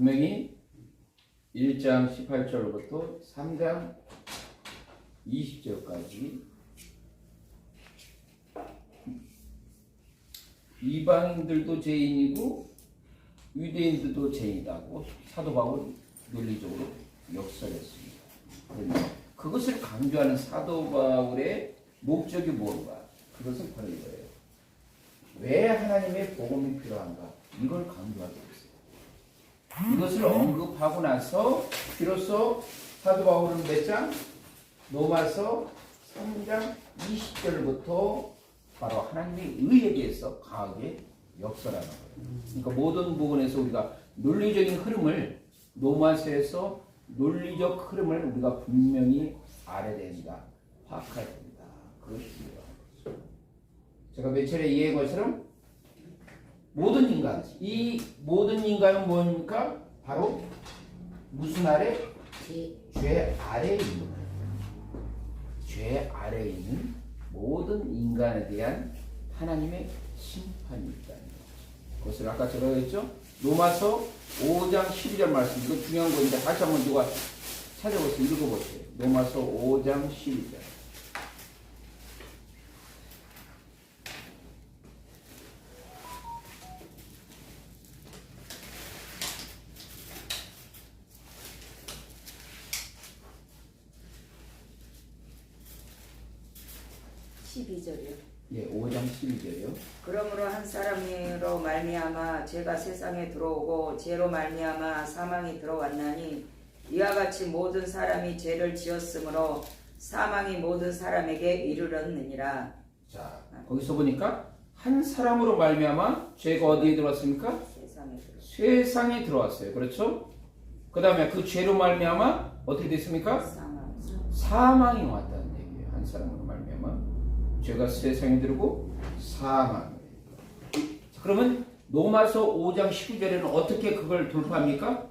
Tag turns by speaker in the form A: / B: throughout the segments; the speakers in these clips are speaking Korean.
A: 분명히 1장 18절부터 3장 20절까지 이방인들도 죄인이고 유대인들도 죄인이라고 사도 바울은 논리적으로 역설했습니다. 그런데 그것을 강조하는 사도 바울의 목적이 뭔가? 그것은 바로 이거예요. 왜 하나님의 복음이 필요한가? 이걸 강조하고 있어요. 이것을 언급하고 나서 비로소 사도 바울은 몇 장? 로마서 3장 20절부터 바로 하나님의 의에 대해서 강하게 역설하는 거예요. 그러니까 모든 부분에서 우리가 논리적인 흐름을 로마서에서 논리적 흐름을 우리가 분명히 알아야 된다. 파악해야 된다. 그것이 필요한 거죠. 제가 몇 차례 이해한 것처럼 모든 인간, 이 모든 인간은 뭡니까? 바로 무슨 아래? 죄 아래에 있는 거예요. 죄 아래에 있는 모든 인간에 대한 하나님의 심판이 있다는 거죠. 그것을 아까 제가 했죠? 로마서 5장 12절 말씀, 이거 중요한 건데 다시 한번 누가 찾아보세요. 읽어보세요. 로마서 5장 12절. 예, 5장 12절이요.
B: 그러므로 한 사람으로 말미암아 죄가 세상에 들어오고 죄로 말미암아 사망이 들어왔나니 이와 같이 모든 사람이 죄를 지었으므로 사망이 모든 사람에게 이르렀느니라.
A: 자, 거기서 보니까 한 사람으로 말미암아 죄가 어디에 들어왔습니까? 세상에 들어왔어요. 그렇죠? 그 다음에 그 죄로 말미암아 어떻게 됐습니까? 사망이 왔다는 얘기예요. 한 사람으로 말미암아 죄가 세상에 들고 사망이에요. 그러면 로마서 5장 19절에는 어떻게 그걸 돌파합니까?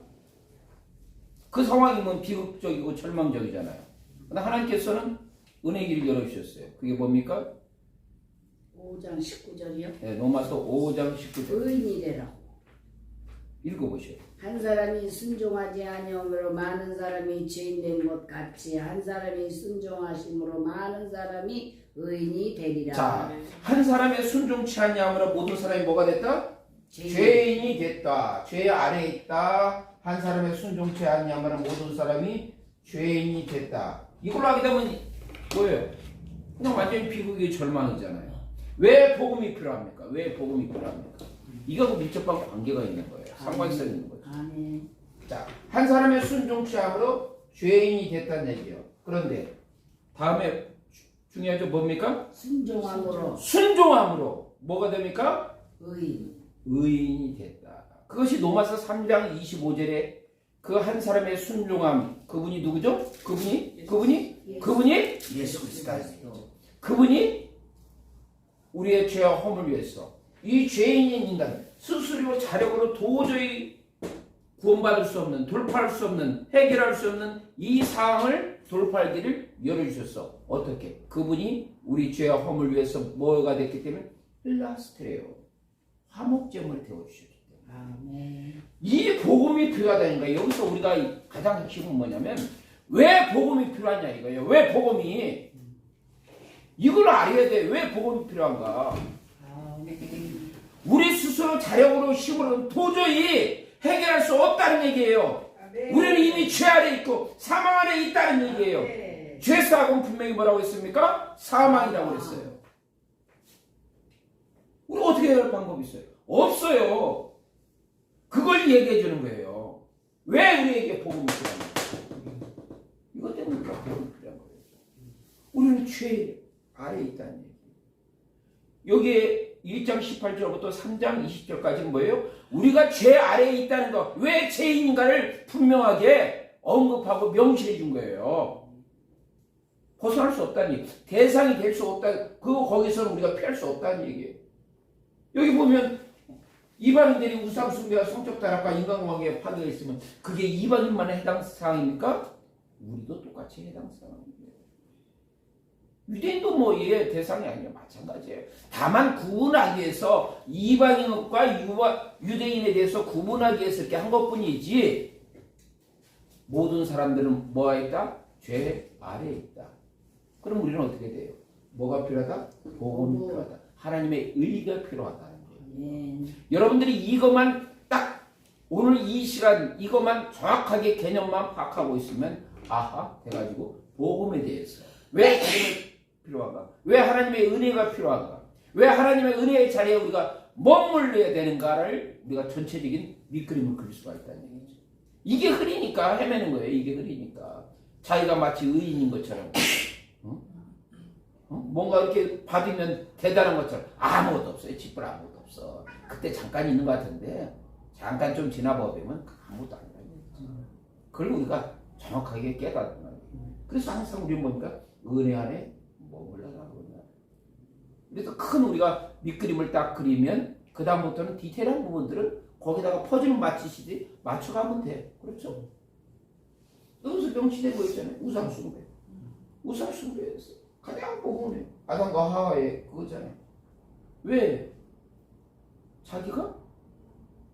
A: 그 상황이면 비극적이고 절망적이잖아요. 그러나 하나님께서는 은혜 길을 열어주셨어요. 그게 뭡니까?
C: 5장 19절이요?
A: 네, 로마서 5장 19절.
C: 의인이 되라.
A: 읽어보세요.
C: 한 사람이 순종하지 아니함으로 많은 사람이 죄인된 것 같이 한 사람이 순종하심으로 많은 사람이 의인이 되리라.
A: 자, 한 사람의 순종치 아니함으로 모든 사람이 뭐가 됐다? 죄인이 됐다. 죄 아래에 있다. 한 사람의 순종치 아니함으로 모든 사람이 죄인이 됐다. 이걸로 하게 되면 뭐예요? 그냥 완전히 비극의 절망이잖아요. 왜 복음이 필요합니까? 왜 복음이 필요합니까? 이거하고 밀접한 관계가 있는 거예요. 상관성이 있는 거죠. 자, 한 사람의 순종치 아니함으로 죄인이 됐다는 얘기예요. 그런데 다음에 중요하죠. 뭡니까? 순종함으로 뭐가 됩니까? 의인이 됐다. 그것이 로마서 3장 25절에 그 한 사람의 순종함, 그분이 누구죠? 그분이 예수 그리스도. 그분이 우리의 죄와 허물 위해서 이 죄인인 인간 스스로 자력으로 도저히 구원받을 수 없는, 돌파할 수 없는, 해결할 수 없는 이 상황을 돌파할 길을 열어주셨어. 어떻게? 그분이 우리 죄와 허물 위해서 뭐가 됐기 때문에 필라스트레오, 화목제물을 태워주셨기 때문에. 이 복음이 필요하다는 거예요. 여기서 우리가 가장 핵심은 뭐냐면 왜 복음이 필요하냐 이거예요. 왜 복음이 이걸 알아야 돼. 왜 복음이 필요한가? 우리 스스로 자력으로 힘으로는 도저히 해결할 수 없다는 얘기예요. 우리는 이미 죄 아래 있고 사망 아래 있다는 얘기예요. 죄사하고는 분명히 뭐라고 했습니까? 사망이라고 했어요. 우리 어떻게 해결할 방법이 있어요? 없어요. 그걸 얘기해 주는 거예요. 왜 우리에게 복음이 필요한가? 이것 때문에 우리가 복음이 필요한 거예요. 우리는 죄 아래 있다는 얘기예요. 여기에 1장 18절부터 3장 20절까지는 뭐예요? 우리가 죄 아래에 있다는 것, 왜 죄인인가를 분명하게 언급하고 명시해 준 거예요. 벗어날 수 없다는 얘기, 대상이 될 수 없다. 거기서는 우리가 피할 수 없다는 얘기예요. 여기 보면 이방인들이 우상숭배와 성적 타락과 인간관계에 파괴가 있으면 그게 이방인만의 해당 사항입니까? 우리도 똑같이 해당 사항이에요. 유대인도 뭐 이해 대상이 아니에요. 마찬가지예요. 다만 구분하기 위해서 이방인과 유대인에 대해서 구분하기 위해서 이렇게 한 것뿐이지 모든 사람들은 뭐가 있다? 죄 아래에 있다. 그럼 우리는 어떻게 돼요? 뭐가 필요하다? 복음이 필요하다. 하나님의 의가 필요하다는 거예요. 여러분들이 이것만 딱 오늘 이 시간 이것만 정확하게 개념만 파악하고 있으면 아하 돼가지고 복음에 대해서 왜 복음이 필요한가? 왜 하나님의 은혜가 필요한가? 왜 하나님의 은혜의 자리에 우리가 머물러야 되는가를 우리가 전체적인 밑그림을 그릴 수가 있다는 얘기죠. 이게 흐리니까 헤매는 거예요. 이게 흐리니까 자기가 마치 의인인 것처럼 뭔가 이렇게 받으면 대단한 것처럼 아무것도 없어요. 집불 아무것도 없어. 그때 잠깐 있는 것 같은데 잠깐 좀 지나보면 아무것도 아니라는 거죠. 그걸 우리가 정확하게 깨닫는 거예요. 그래서 항상 우리는 보니까 은혜 안에 머물러가거든요. 그래서 큰 우리가 밑그림을 딱 그리면 그 다음부터는 디테일한 부분들은 거기다가 퍼즐을 맞추시듯이 맞춰가면 돼. 그렇죠? 여기서 명시되고 있잖아요. 우상숭배. 우상숭배에서 가장 복음이 아담과 하와의 그거잖아요. 왜? 자기가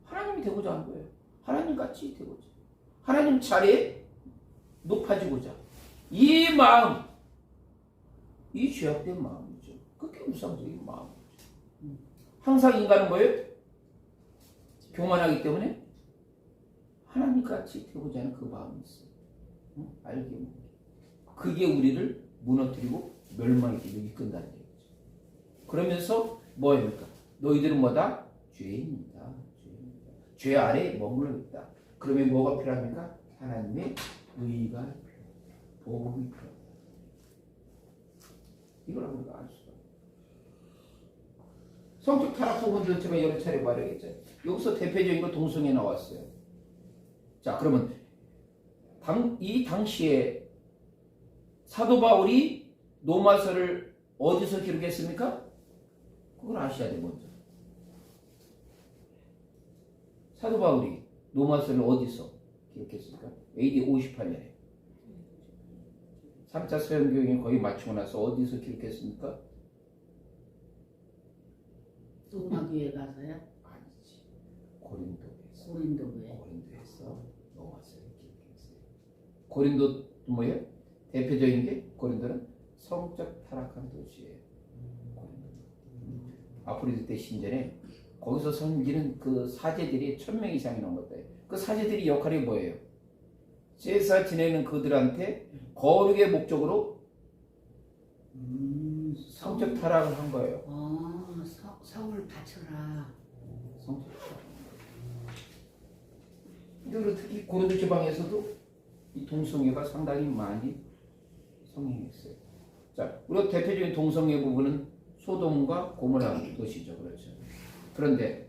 A: 하나님이 되고자 한 거예요. 하나님같이 되고자. 하나님 자리에 높아지고자. 이 마음, 이 죄악된 마음이죠. 그게 우상적인 마음이죠. 항상 인간은 뭐예요? 교만하기 때문에 하나님같이 되고자 하는 그 마음이 있어요. 알게 모르게. 그게 우리를 무너뜨리고 멸망에게 이끈다는 얘기죠. 그러면서 뭐입니까? 너희들은 뭐다? 죄인이다. 죄인이다. 죄 아래에 머물러 있다. 그러면 뭐가 필요합니까? 하나님의 의가 필요합니다. 복음이 필요합니다. 이걸 우리가 알 수가 있어요. 성적 타락 부분도 제가 여러 차례 말하겠죠. 여기서 대표적인 거 동성애 나왔어요. 자, 그러면 이 당시에 사도 바울이 로마서를 어디서 기록했습니까? 그걸 아셔야 돼 먼저. 사도 바울이 로마서를 어디서 기록했습니까? AD 58년에 3차 서영교행에 거의 마치고 나서 어디서 기록했습니까?
C: 로마교회 가서요?
A: 아니지. 고린도에서. 고린도에서 로마서를 기록했어요. 고린도 뭐예요? 대표적인 게 고린도는 성적 타락한 도시예요. 아프로디테 때 신전에 거기서 섬기는 그 사제들이 1000명 이상이 넘었대요. 그 사제들이 역할이 뭐예요? 제사 지내는 그들한테 거룩의 목적으로 성적 타락을 한 거예요.
C: 성을 바쳐라.
A: 성적 타락. 근데 특히 고린도 지방에서도 이 동성애가 상당히 많이 성행했어요. 자, 우리가 대표적인 동성애 부분은 소돔과 고모라 도시죠. 그렇죠. 그런데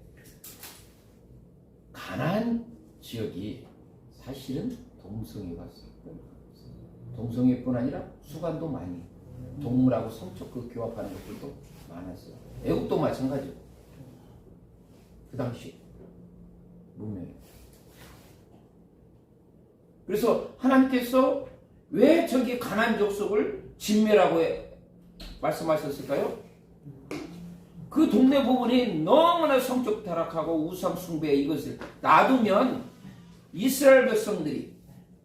A: 가나안 지역이 사실은 동성애가 있어요. 동성애뿐 아니라 수간도 많이 동물하고 성적 그 교합하는 것들도 많았어요. 애국도 마찬가지고 그 당시 문명에. 그래서 하나님께서 왜 저기 가나안 족속을 진멸하고 말씀하셨을까요? 그 동네 부분이 너무나 성적 타락하고 우상 숭배 이것을 놔두면 이스라엘 백성들이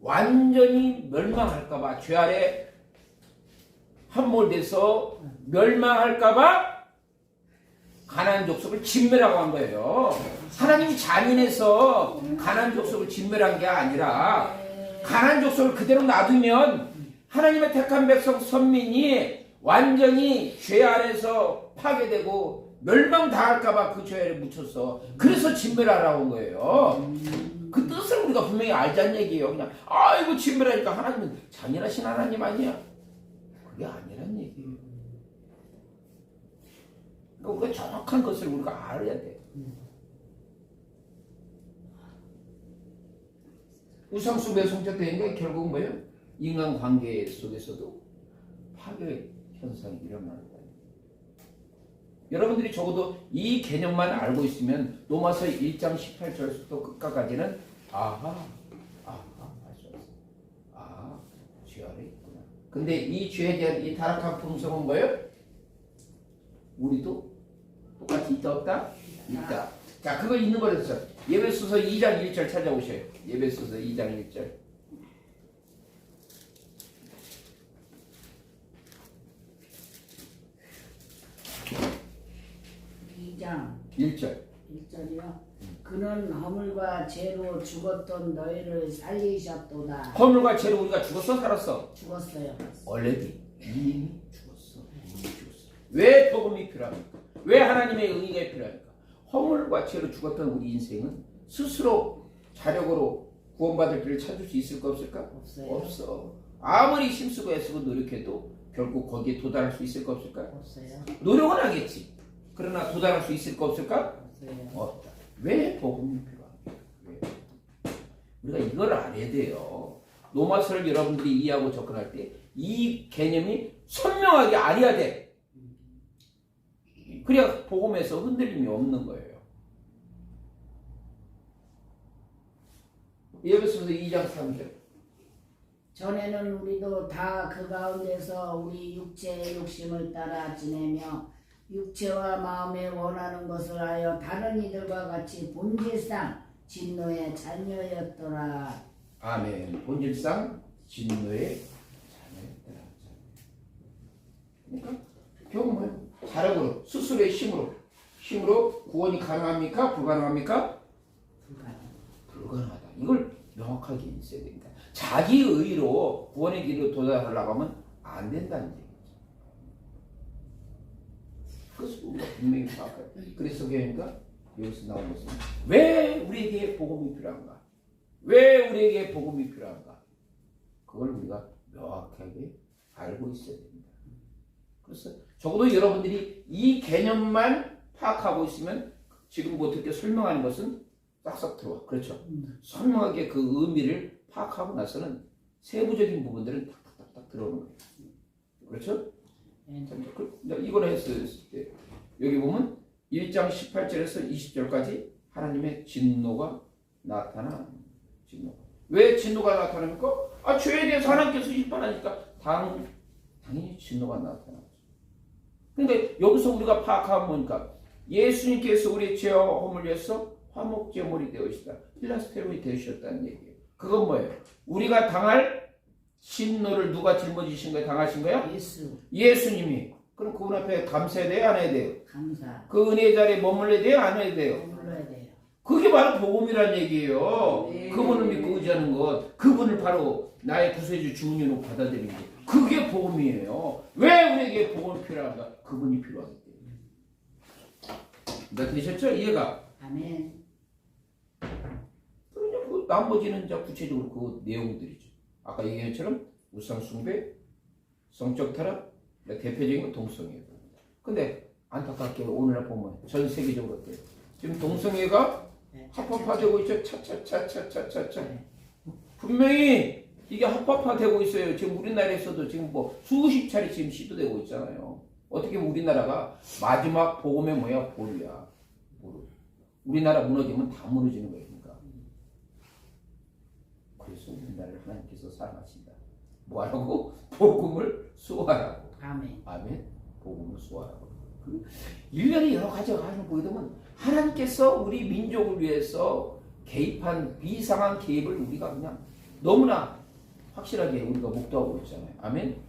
A: 완전히 멸망할까봐 죄 아래 함몰돼서 멸망할까봐 가나안 족속을 진멸하고 한 거예요. 하나님이 잔인해서 가나안 족속을 진멸한 게 아니라 가나안 족속을 그대로 놔두면 하나님의 택한 백성 선민이 완전히 죄 아래서 파괴되고 멸망당할까봐 그 죄를 묻혀서 그래서 진멸하라고 한 거예요. 그 뜻을 우리가 분명히 알자는 얘기예요. 그냥 이거 진멸하니까 하나님은 잔인하신 하나님 아니야? 그게 아니란 얘기예요. 그러니까 우리가 정확한 것을 우리가 알아야 돼. 우상숭배 성적된 게 결국 뭐예요? 인간관계 속에서도 파괴 현상이 일어나는 거예요. 여러분들이 적어도 이 개념만 알고 있으면 로마서 1장 18절부터 끝까지는 알 수 있어요. 죄 아래 있구나. 근데 이 죄에 대한 이 타락한 품성은 뭐예요? 우리도 똑같이 있다 없다? 있다. 자, 그걸 있는 거였어. 예배소서 2장 1절 찾아오셔요. 예배소서 2장 1절.
C: 2장
A: 1절.
C: 1절이요. 그는 허물과 죄로 죽었던 너희를 살리셨도다.
A: 허물과 죄로 우리가 죽었어 살았어?
C: 죽었어요.
A: 원래도 이미 죽었어. 이미 죽었어. 왜 복음이 필요합니까? 왜 하나님의 의의가 필요합니까? 허물과 죄로 죽었던 우리 인생은 스스로 자력으로 구원받을 길을 찾을 수 있을까 없을까?
C: 없어요.
A: 없어. 아무리 힘쓰고 애쓰고 노력해도 결국 거기에 도달할 수 있을까 없을까?
C: 없어요.
A: 노력은 하겠지. 그러나 도달할 수 있을까 없을까?
C: 없어요.
A: 없다. 왜 복음이 필요합니까? 왜? 우리가 이걸 알아야 돼요. 로마서를 여러분들이 이해하고 접근할 때 이 개념이 선명하게 알아야 돼. 그래야 복음에서 흔들림이 없는 거예요. 예배소서 2장 3절.
C: 전에는 우리도 다 그 가운데서 우리 육체의 욕심을 따라 지내며 육체와 마음에 원하는 것을 하여 다른 이들과 같이 본질상 진노의 자녀였더라.
A: 아멘. 본질상 진노의 자녀였더라. 그러니까 결국 뭐예요? 자력으로 스스로의 힘으로 구원이 가능합니까? 불가능합니까? 불가능하다. 이걸 명확하게 있어야 됩니다. 자기 의로 구원의 길로 도달하려고 하면 안 된다는 얘기죠. 그것을 우리가 분명히 파악해요. 그래서 교회니까 여기서 나온 것은 왜 우리에게 복음이 필요한가? 왜 우리에게 복음이 필요한가? 그걸 우리가 명확하게 알고 있어야 됩니다. 그래서 적어도 여러분들이 이 개념만 파악하고 있으면 지금 뭐 어떻게 설명하는 것은 싹싹 들어와. 그렇죠? 선명하게 그 의미를 파악하고 나서는 세부적인 부분들은 탁탁탁 들어오는 거예요. 그렇죠? 이걸 했을 때 여기 보면 1장 18절에서 20절까지 하나님의 진노가 나타나. 왜 진노가 나타납니까? 죄에 대해서 하나님께서 심판하니까 당연히 진노가 나타나죠. 근데 여기서 우리가 파악하면 뭐니까 예수님께서 우리의 죄와 허물 위해서 화목제물이 되으시다. 필라스테론이 되셨다는 얘기예요. 그건 뭐예요? 우리가 당할 진노를 누가 짊어지신 거예요? 당하신 거예요? 예수님이. 그럼 그분 앞에 감사해야 돼요? 안 해야 돼요?
C: 감사.
A: 그 은혜의 자리에 머물러야 돼요? 안 해야 돼요?
C: 머물러야 돼요.
A: 그게 바로 복음이란 얘기예요.
B: 네.
A: 그분을 믿고 의지하는 것, 그분을 바로 나의 구세주 주인으로 받아들이는 것, 그게 복음이에요. 왜 우리에게 복음이 필요한가? 그분이 필요하기 때문에. 되셨죠? 이해가?
C: 아멘.
A: 그러냐, 그 나머지는 이제 구체적으로 그 내용들이죠. 아까 얘기한 것처럼 우상 숭배, 성적 타락, 대표적인 건 동성애예요. 근데 안타깝게 오늘날 보면 전 세계적으로 어때요? 지금 동성애가 합법화되고 있죠. 차차차차차차. 분명히 이게 합법화되고 있어요. 지금 우리나라에서도 지금 뭐 수십 차례 지금 시도되고 있잖아요. 어떻게 보면 우리나라가 마지막 복음의 뭐야? 볼이야. 우리나라 무너지면 다 무너지는 거예요. 그러니까. 그래서 우리나라를 하나님께서 사랑하신다. 뭐하라고? 복음을 수호하라고.
C: 아멘.
A: 아멘. 복음을 수호하라고. 1년에 여러 가지가 하는 보게 되면 하나님께서 우리 민족을 위해서 개입한 비상한 개입을 우리가 그냥 너무나 확실하게 우리가 목도하고 있잖아요. 아멘.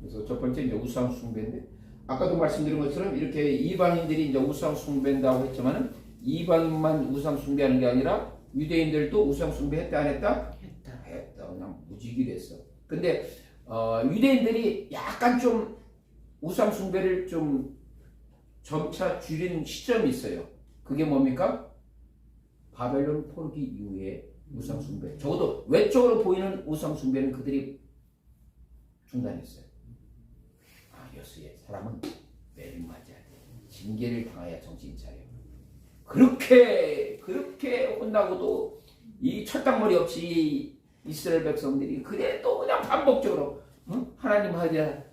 A: 그래서 첫 번째 이제 우상 숭배인데 아까도 말씀드린 것처럼 이렇게 이방인들이 이제 우상 숭배한다고 했지만은 이방인만 우상 숭배하는 게 아니라 유대인들도 우상 숭배했다 안 했다? 했다. 그냥 무지기랬어. 근데 유대인들이 약간 좀 우상 숭배를 좀 점차 줄이는 시점이 있어요. 그게 뭡니까? 바벨론 포르기 이후에 우상 숭배. 적어도 외적으로 보이는 우상 숭배는 그들이 중단했어요. 여수의 사람은 매를 맞아야 돼. 징계를 당해야 정신 차려. 그렇게 혼나고도 이 철딱머리 없이 이스라엘 백성들이 그래도 그냥 반복적으로 하나님 하자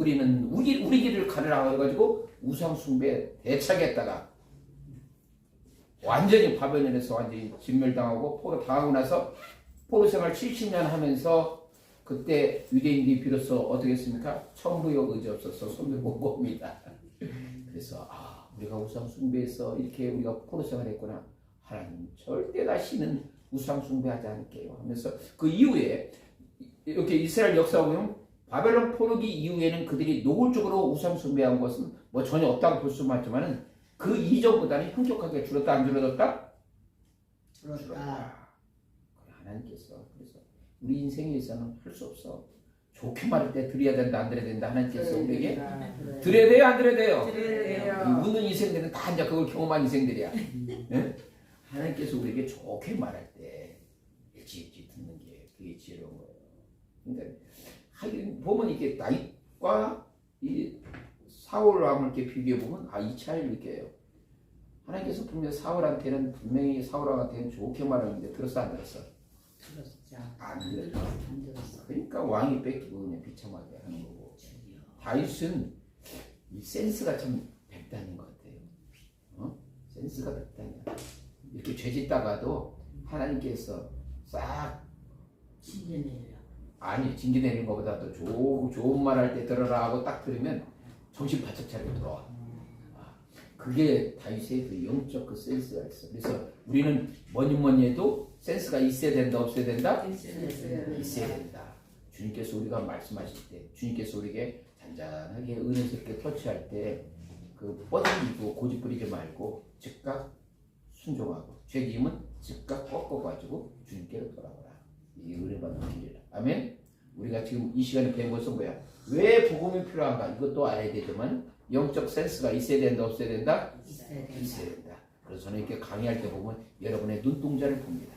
A: 우리는 우리 길을 가르라 해가지고 우상숭배 대차겠다가 완전히 바벨론에서 완전히 진멸당하고 포로 당하고 나서 포로 생활 70년 하면서 그때 유대인들이 비로소 어떻게 했습니까? 천부역 의지 없어서 손을 보고 옵니다. 그래서 우리가 우상 숭배해서 이렇게 우리가 포로 생활했구나. 하나님 절대 다시는 우상 숭배하지 않을게요 하면서 그 이후에 이렇게 이스라엘 역사 보면 바벨론 포로기 이후에는 그들이 노골적으로 우상 숭배한 것은 뭐 전혀 없다고 볼 수만 있지만은 그 이전보다는 현격하게 줄었다 안 줄어들었다?
C: 줄었다.
A: 하나님께서 그래서 우리 인생에서는 할 수 없어. 좋게 말할 때 드려야 된다 안 드려야 된다 하나님께서 우리에게 드려야 돼요 안 드려야 돼요?
B: 드려야 돼요.
A: 웃는 인생들은 다 이제 그걸 경험한 인생들이야. 네? 하나님께서 우리에게 좋게 말할 때 일찍 듣는 게 그게 지혜로운 거예요. 그러니까 보면 이게 다윗과 이 사울왕을 이렇게 비교해 보면 이 차이를 느껴요. 하나님께서 분명 사울한테는 분명히 사울왕한테는 좋게 말하는데 들었어 안 들었어?
C: 들었죠.
A: 안 들었죠.
C: 안 들었어.
A: 그러니까 왕이 뺏기고 그냥 비참하게 하는 거고. 다윗은 이 센스가 참 백단인 것 같아요. 센스가 백단이야. 이렇게 죄짓다가도 하나님께서 싹
C: 징계내려.
A: 아니 징계 내리는 것보다도 좋은 말 할 때 들어라 하고 딱 들으면 정신 바짝 차리고 들어와. 그게 다윗의 그 영적 그 센스가 있어. 그래서 우리는 뭐니 해도 센스가 있어야 된다 없어야 된다? 있어야 된다. 주님께서 우리가 말씀하실 때 주님께서 우리에게 잔잔하게 은혜스럽게 터치할 때 그 뻗어지고 고집 부리지 말고 즉각 순종하고 죄짐은 즉각 꺾어가지고 주님께로 돌아오라. 이게 은혜 받는 길이라. 아멘. 우리가 지금 이 시간에 배운 것은 뭐야? 왜 복음이 필요한가? 이것도 알아야 되지만 영적 센스가 있어야 된다 없어야 된다? 있어야 된다. 그래서 저는 이렇게 강의할 때 보면 여러분의 눈동자를 봅니다.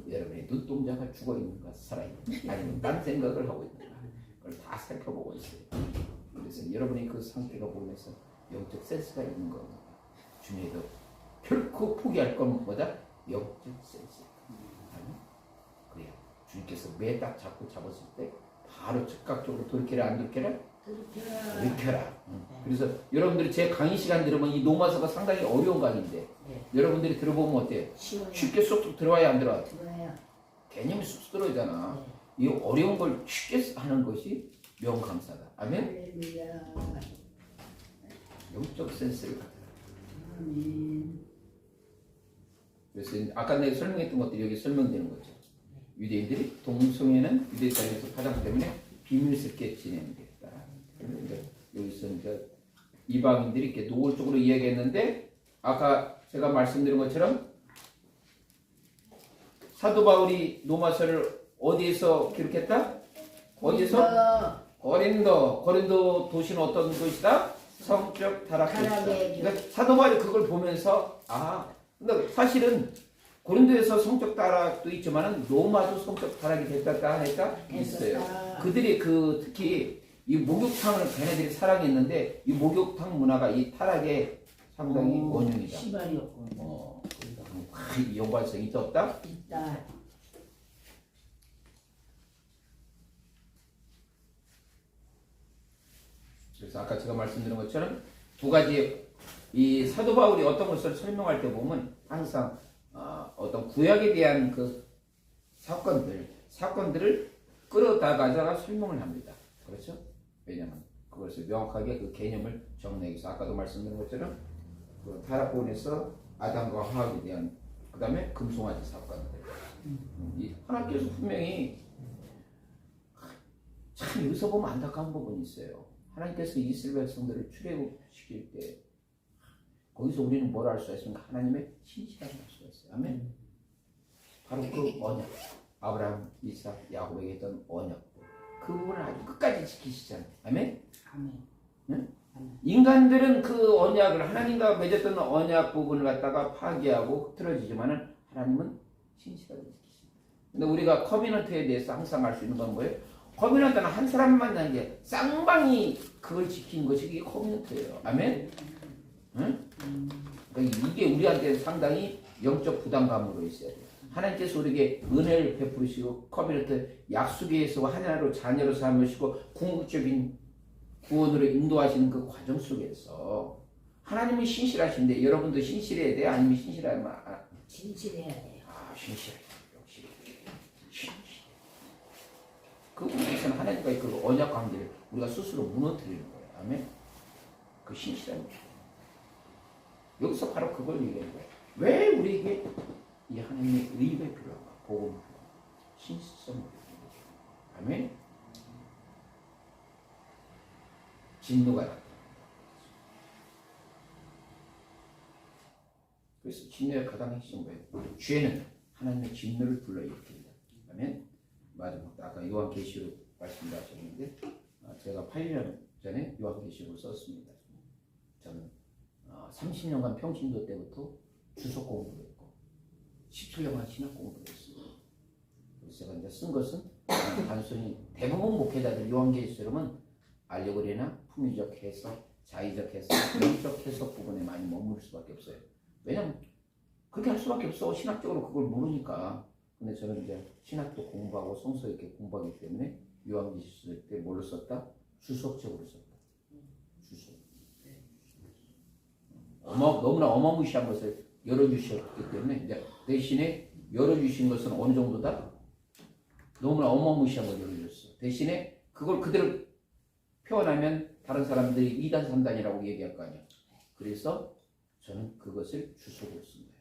A: 여러분의 눈동자가 죽어있는가 살아있는가 아니면 딴 생각을 하고 있는가 그걸 다 살펴보고 있어요. 그래서 여러분이 그 상태가 보면서 영적 센스가 있는 겁니다. 주님도 결코 포기할 건 뭐다? 영적 센스. 그래요. 주님께서 매 딱 잡았을 때 바로 즉각적으로 돌이켜라 안 돌이켜라? 돌이켜라. 그래서 여러분들이 제 강의 시간 들으면 이 노마서가 상당히 어려운 강의인데 여러분들이 들어보면 어때요? 쉽게 쏙쏙 들어와야 안 들어와요? 개념이 쑥쑥 들어오잖아. 이 어려운 걸 쉽게 하는 것이 명강사다. 아멘? 영적 센스를 갖다.
C: 아멘.
A: 그래서 아까 내가 설명했던 것들이 여기 설명되는 거죠. 유대인들이 동성애는 유대 사회에서 파장 때문에 비밀스럽게 진행됐다. 그런데 여기서 이제 이방인들이 이렇게 노골적으로 이야기했는데 아까 제가 말씀드린 것처럼 사도 바울이 로마서를 어디에서 기록했다? 어디서? 고린도 도시는 어떤 곳이다? 성적 타락이다. 그러니까 사도 바울이 그걸 보면서 근데 사실은 고린도에서 성적 타락도 있지만은 로마도 성적 타락이 됐다 안 했다? 있어요. 그들이 특히 이 목욕탕을 걔네들이 사랑했는데 이 목욕탕 문화가 이 타락의 상당히 원흉이다.
C: 시발이었군.
A: 연관성이 있다?
C: 있다.
A: 그래서 아까 제가 말씀드린 것처럼 두 가지 이 사도 바울이 어떤 것을 설명할 때 보면 항상 어떤 구약에 대한 그 사건들을 끌어다가다가 설명을 합니다. 그렇죠? 왜냐하면 그것을 명확하게 그 개념을 정리하기 위해서 아까도 말씀드린 것처럼 그 타락본에서 아담과 하악에 대한 그 다음에 금송아지 사건들 이 하나님께서 분명히 참 여기서 보면 안타까운 부분이 있어요. 하나님께서 이스라엘 백성들을 출애굽시킬 때 거기서 우리는 뭘 알 수가 있습니까? 하나님의 신실함을 알 수가 있어요. 아멘. 바로 그 언약 아브라함, 이삭, 야곱에게 했던 언약 그 부분을 아주 끝까지 지키시잖아요. 아멘.
C: 아멘.
A: 응? 인간들은 그 언약을 하나님과 맺었던 언약 부분을 갖다가 파괴하고 흐트러지지만은 하나님은 신실하게 지키십니다. 근데 우리가 커미넌트에 대해서 항상 알 수 있는 건 뭐예요? 커미넌트는 한 사람 만나는 게 쌍방이 그걸 지키는 것이 이게 커미넌트예요. 아멘? 응? 그러니까 이게 우리한테 상당히 영적 부담감으로 있어야 돼요. 하나님께서 우리에게 은혜를 베푸시고 커미넌트 약속에 의해서 하나로 자녀로 삼으시고 궁극적인 구원으로 인도하시는 그 과정 속에서 하나님은 신실하신데 여러분도 신실해야 돼? 아니면 신실하면
C: 진실해야 돼요.
A: 신실해. 역시 신실. 그 부분에서는 하나님과의 그 언약 관계를 우리가 스스로 무너뜨리는 거예요. 아멘. 그 신실함이 여기서 바로 그걸 얘기하는 거예요. 왜 우리에게 이 하나님의 의가 필요한가? 복음이 필요한가? 신실성이 필요한가? 아멘. 진노가 나타나. 그래서 진노의 가장 핵심은 뭐예요? 죄는 하나님의 진노를 불러일으킵니다. 아멘. 마지막 아까 요한계시록 말씀하셨는데 제가 8년 전에 요한계시록을 썼습니다. 저는 30년간 평신도 때부터 주석 공부를 했고 17년간 신학 공부를 했습니다. 그래서 제가 이제 쓴 것은 단순히 대부분 목회자들 요한계시록은 알레고리나 품위적 해석, 자의적 해석, 영적 해석 부분에 많이 머무를 수밖에 없어요. 왜냐면 그렇게 할 수밖에 없어. 신학적으로 그걸 모르니까. 근데 저는 이제 신학도 공부하고 성서 이렇게 공부하기 때문에 요한계시록 때 뭘로 썼다? 주석적으로 썼다. 주석. 너무나 어마무시한 것을 열어주셨기 때문에 이제 대신에 열어주신 것은 어느 정도다? 너무나 어마무시한 걸 열어줬어. 대신에 그걸 그대로 표현하면 다른 사람들이 2단, 3단이라고 얘기할 거 아니야. 그래서 저는 그것을 주석으로 씁니다.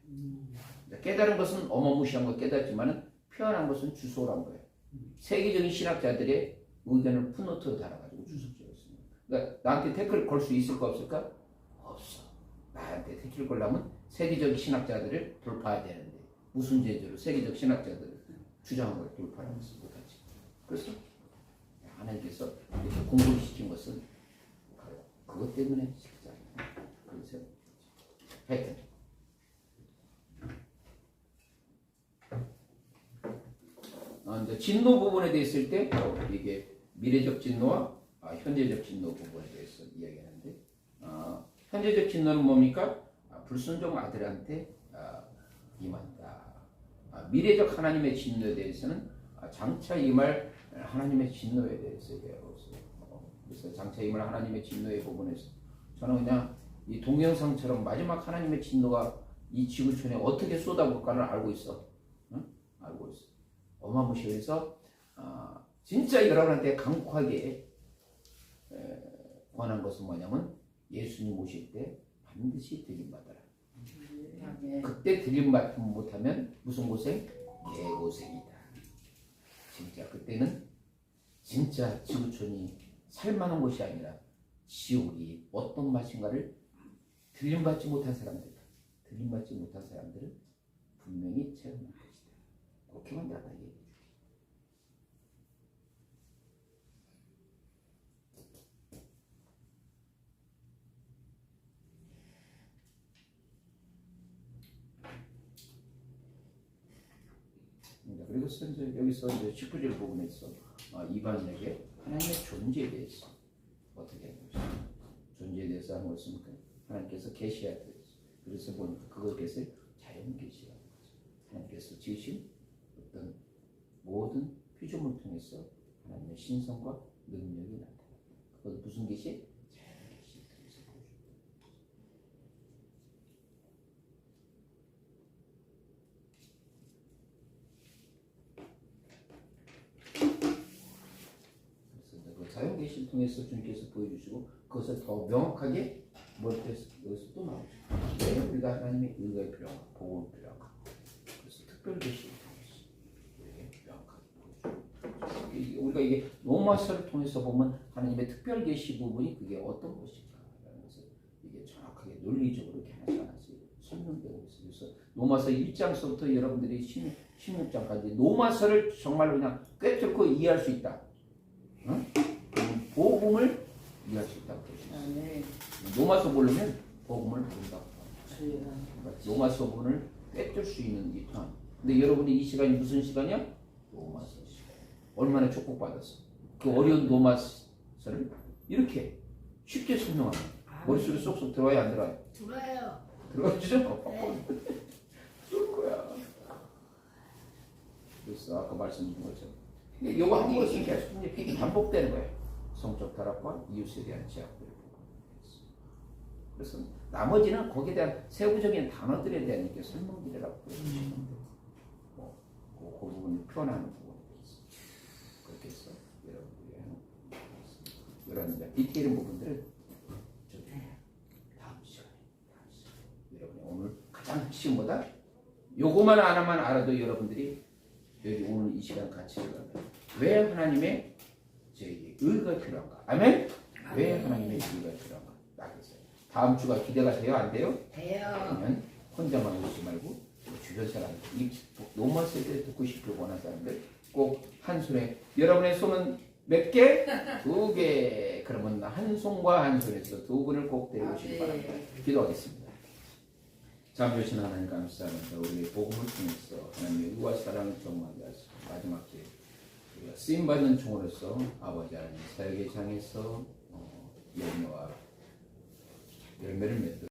A: 깨달은 것은 어마무시한 걸 깨닫지만은 표현한 것은 주소란 거예요. 세계적인 신학자들의 의견을 풋노트로 달아가지고 주석적으로 씁니다. 그러니까 나한테 태클 걸 수 있을까 없을까? 없어. 나한테 태클 걸려면 세계적 신학자들을 돌파해야 되는데 무슨 제재로 세계적 신학자들을 주장한 걸 돌파하는 것을 못하지. 그래서 하나님께서 이렇게 공부를 시킨 것은 바로 그것 때문에 시키잖아요. 그래서 하여튼 이제 진노 부분에 대해 있을 때 이게 미래적 진노와 현재적 진노 부분에 대해서 이야기하는데 현재적 진노는 뭡니까? 불순종 아들한테 임한다. 미래적 하나님의 진노에 대해서는 장차 임할 하나님의 진노에 대해서 얘기하고 있어요. 그래서 장차 임할 하나님의 진노의 부분에서 저는 그냥 이 동영상처럼 마지막 하나님의 진노가 이 지구촌에 어떻게 쏟아볼까를 알고 있어. 응? 알고 있어. 어마무시해서 진짜 여러분한테 강력하게 권한 것은 뭐냐면 예수님 오실 때 반드시 들림받아라. 그때 들림받지 못하면 무슨 고생? 개고생이다. 진짜 그때는 진짜 지구촌이 살만한 곳이 아니라 지옥이 어떤 맛인가를 들림받지 못한 사람들은 분명히 체험할 것이다. 그렇게만 내가 얘기해 줄게. 그래서 이제 여기서 이제 19절 부분에서 이방인에게 하나님의 존재에 대해서 어떻게 하는 것인가, 존재에 대해서 하는 것은 하나님께서 계시해야 돼요. 그래서 보니까 그것을 자연 계시라는 거죠. 하나님께서 지으신 어떤 모든 피조물 통해서 하나님의 신성과 능력이 나타납니다. 그것은 무슨 계시? 자연 계시 통해서 보여줍니다. 그래서 그 자연 계시를 통해서 주님께서 보여주시고 그것을 더 명확하게 여기서 또 나오죠. 왜 우리가 하나님의 의가 필요한가, 복음이 필요한가. 그래서 특별 계시를 통해서 우리에게 명확하게 보여줘요. 우리가 이게 로마서를 통해서 보면 하나님의 특별 계시 부분이 그게 어떤 것인가라는 것을 이게 정확하게 논리적으로 이렇게 하나씩 설명되고 있어요. 그래서 로마서 1장서부터 여러분들이 16장까지 로마서를 정말로 그냥 꿰뚫고 이해할 수 있다. 응? 복음을 이해할 수 있다고 보시면 돼요. 로마서 모르면 복음을 모른다고 합니다. 그러니까 로마서 본을 꿰뚫 수 있는 이 편. 근데 여러분이 이 시간이 무슨 시간이야? 로마서 시간. 얼마나 축복받았어. 그 어려운 로마서를 이렇게 쉽게 설명하면 머릿속에 쏙쏙 들어와야 안 들어와요?
C: 들어요.
A: 들어가죠? 그럴 거야. 그래서 아까 말씀드린 것처럼 이거 한 번씩 계속 반복되는 거예요. 성적 타락과 이웃에 대한 제약들을 보고 있습니다. 그래서 나머지는 거기에 대한 세부적인 단어들에 대한 이렇게 설명들이라고 보여주시면 돼요. 그 부분을 표현하는 부분이 있습니다. 그렇게 해서 여러분들이 이런 이제 디테일한 부분들을 좀 다음 시간에 여러분이 오늘 가장 핵심보다 요거만 하나만 알아도 여러분들이 여기 오늘 이 시간 같이 들어가면 왜 하나님의 저에게 의가 필요한가? 아멘? 왜 하나님의 의가 필요한가? 알겠어요. 다음 주가 기대가 돼요? 안 돼요?
C: 돼요.
A: 그러면 혼자만 오지 말고 주변 사람들, 이 노마 세대에 듣고 싶을 원하는 사람들 꼭 한 손에 여러분의 손은 몇 개? 2개. 그러면 한 손과 한 손에서 2분을 꼭 데려오시기 바랍니다. 기도하겠습니다. 잠조신 하나님 감사합니다. 우리의 복음을 통해서 하나님의 의와 사랑을 경험하게 하시고 마지막 기회 우리가 쓰임받는 종으로서 아버지 하나님 사역의 장에서 열매를 맺도록